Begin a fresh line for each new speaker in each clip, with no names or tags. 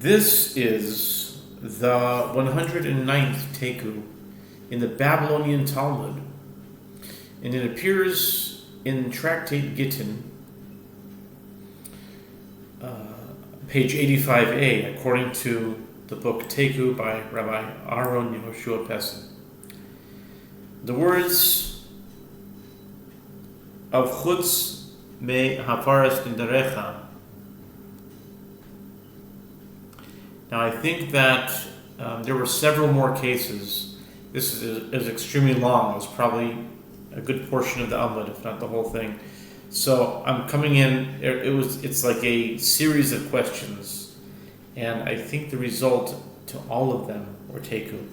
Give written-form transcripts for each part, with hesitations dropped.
This is the 109th Taiku in the Babylonian Talmud, and it appears in Tractate Gittin, page 85a, according to the book Taiku by Rabbi Aaron Yehoshua Pessin. The words of Chutz me hafaras nidarecha. Now, I think that there were several more cases. This is extremely long. It's probably a good portion of the Talmud, if not the whole thing. So I'm coming in. It's like a series of questions, and I think the result to all of them were Taiku.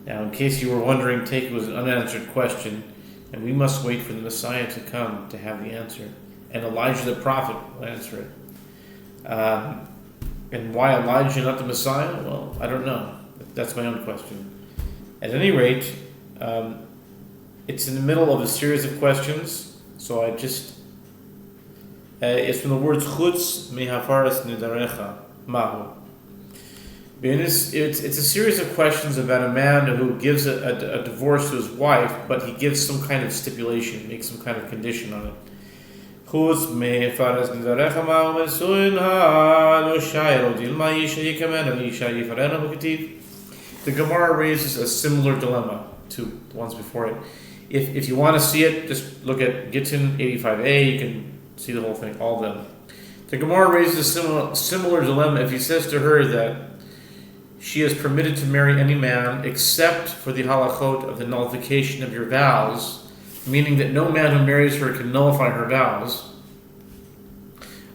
Now, in case you were wondering, Taiku was an unanswered question, and we must wait for the Messiah to come to have the answer, and Elijah the prophet will answer it. And why Elijah, not the Messiah? Well, I don't know. That's my own question. At any rate, it's in the middle of a series of questions, so I just... it's from the words Chutz me hafaras nidarecha mahu. It's a series of questions about a man who gives a divorce to his wife, but he gives some kind of stipulation, makes some kind of condition on it. The Gemara raises a similar dilemma to the ones before it. If you want to see it, just look at Gittin 85a. You can see the whole thing, all of them. The Gemara raises a similar dilemma if he says to her that she is permitted to marry any man except for the halachot of the nullification of your vows, meaning that no man who marries her can nullify her vows,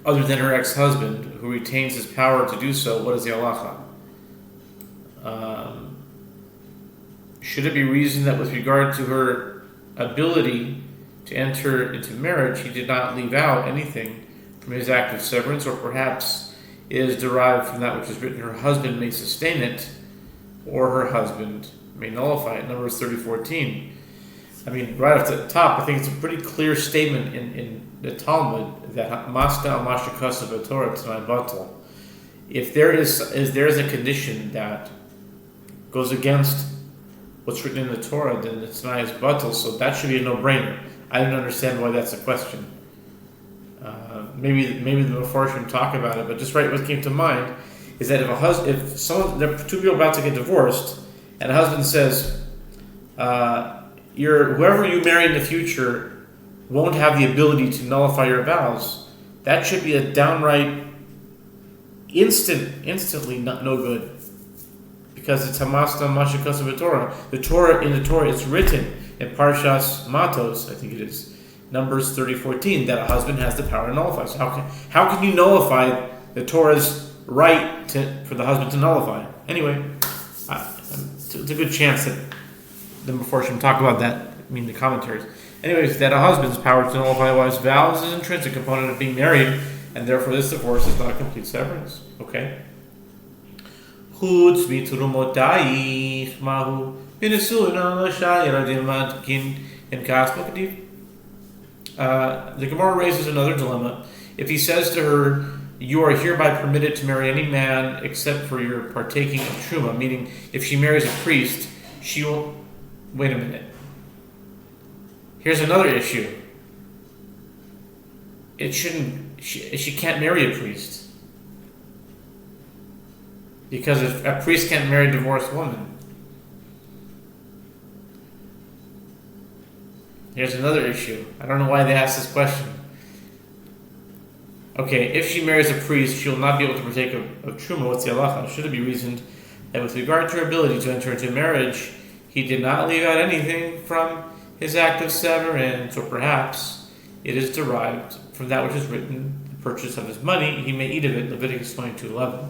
other than her ex-husband, who retains his power to do so. What is the halacha? Should it be reasoned that with regard to her ability to enter into marriage, he did not leave out anything from his act of severance, or perhaps it is derived from that which is written, her husband may sustain it, or her husband may nullify it, Numbers 30:14. I mean, right off the top, I think it's a pretty clear statement in the Talmud that Masta al Mashakasa B'Torah T'nai Batal. If there is a condition that goes against what's written in the Torah, then the T'nai is Batal, so that should be a no-brainer. I don't understand why that's a question. Maybe the Mefarshim talk about it, but just right what came to mind is that if two people are about to get divorced, and a husband says, whoever you marry in the future won't have the ability to nullify your vows, that should be a downright instantly no good, because it's Hamasta Mashakasa B'Torah. In the Torah it's written in Parshas Matos, I think it is, Numbers 30:14, that a husband has the power to nullify. So how can you nullify the Torah's right for the husband to nullify? Anyway, it's a good chance that the Mefarshim talk about that, the commentaries. Anyways, that a husband's power to nullify a wife's vows is an intrinsic component of being married, and therefore this divorce is not a complete severance. Okay? Chutz miturumotayich mahu b'nesuin al-shah yeradim matkin in kasma k'div. The Gemara raises another dilemma. If he says to her, you are hereby permitted to marry any man except for your partaking of truma, meaning if she marries a priest, she will... Wait a minute. Here's another issue. She can't marry a priest. Because if a priest can't marry a divorced woman. Here's another issue. I don't know why they asked this question. Okay, if she marries a priest, she will not be able to partake of truma. What's the halacha? Should it be reasoned that with regard to her ability to enter into marriage, he did not leave out anything from his act of severance, or perhaps it is derived from that which is written, the purchase of his money, he may eat of it, Leviticus 22:11,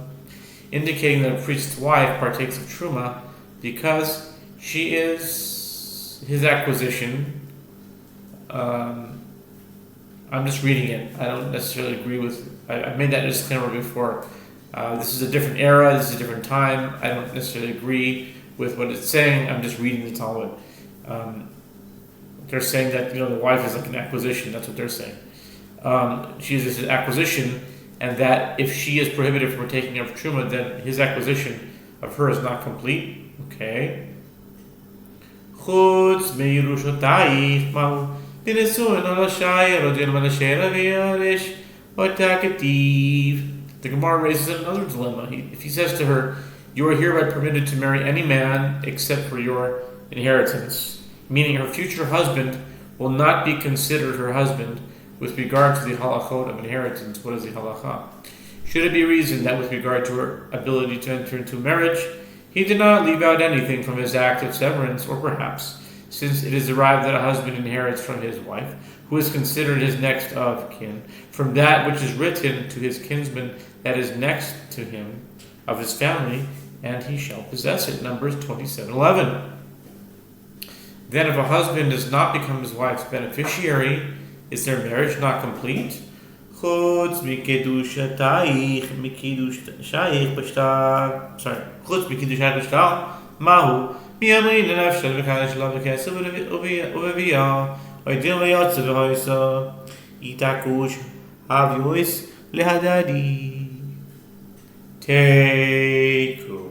indicating that a priest's wife partakes of truma because she is his acquisition. I'm just reading it. I don't necessarily agree with... I made that disclaimer before. This is a different era. This is a different time. I don't necessarily agree with what it's saying. I'm just reading the Talmud. They're saying that the wife is like an acquisition. That's what they're saying. She's an acquisition, and that if she is prohibited from taking of truma, then his acquisition of her is not complete. Okay. Chutz me'irushotayich mahu dinesuin al hashayir odin al hashayir v'yarish otakativ. The Gemara raises another dilemma. If he says to her, "You are hereby permitted to marry any man except for your inheritance," meaning her future husband will not be considered her husband with regard to the halachot of inheritance. What is the halacha? Should it be reasoned that with regard to her ability to enter into marriage, he did not leave out anything from his act of severance, or perhaps, since it is derived that a husband inherits from his wife, who is considered his next of kin, from that which is written to his kinsman that is next to him of his family, and he shall possess it. Numbers 27:11. Then if a husband does not become his wife's beneficiary, is their marriage not complete? Chutz mikidushatayich b'shtar mahu miyamin lenafshel v'kadosh lo v'kesel uveviyah oidin v'yotze v'hoysa itakush avyois lehadadi. Taiku.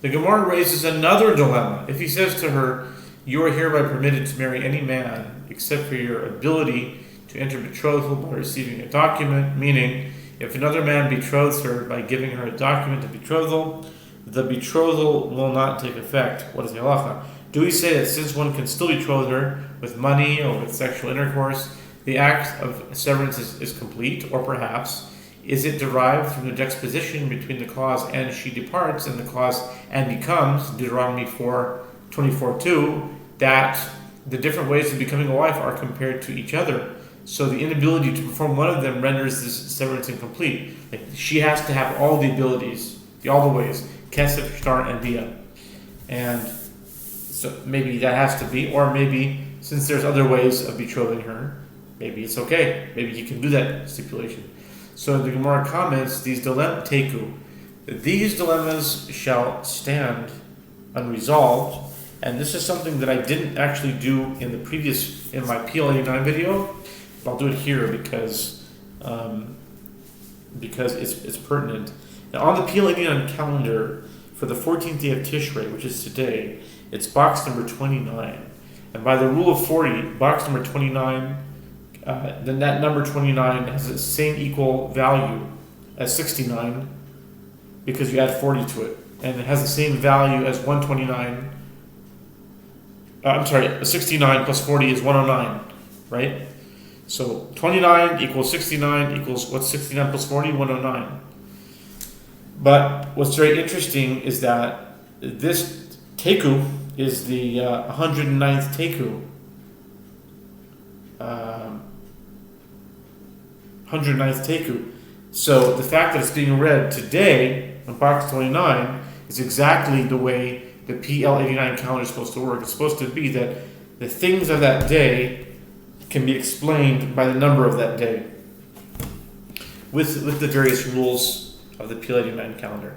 The Gemara raises another dilemma. If he says to her, "You are hereby permitted to marry any man except for your ability to enter betrothal by receiving a document," meaning if another man betroths her by giving her a document of betrothal, the betrothal will not take effect. What is the halacha? Do we say that since one can still betroth her with money or with sexual intercourse, the act of severance is complete, or perhaps is it derived from the juxtaposition between the clause "and she departs" and the clause "and becomes," Deuteronomy 4:24-2, that the different ways of becoming a wife are compared to each other. So the inability to perform one of them renders this severance incomplete. Like she has to have all the abilities, all the ways, kesef, shtar, and dia. And so maybe that has to be, or maybe since there's other ways of betrothing her, maybe it's okay. Maybe you can do that stipulation. So the Gemara comments, these dilemmas shall stand unresolved, and this is something that I didn't actually do in my PL89 video, but I'll do it here because it's pertinent. Now on the PL89 calendar for the 14th day of Tishrei, which is today, it's box number 29, and by the rule of 40, box number 29. Then that number 29 has the same equal value as 69 because you add 40 to it. And it has the same value as 129. 69 plus 40 is 109, right? So 29 equals 69 equals, what's 69 plus 40? 109. But what's very interesting is that this Taiku is the 109th Taiku. 109th Taiku. So the fact that it's being read today on box 29 is exactly the way the PL89 calendar is supposed to work. It's supposed to be that the things of that day can be explained by the number of that day with the various rules of the PL89 calendar.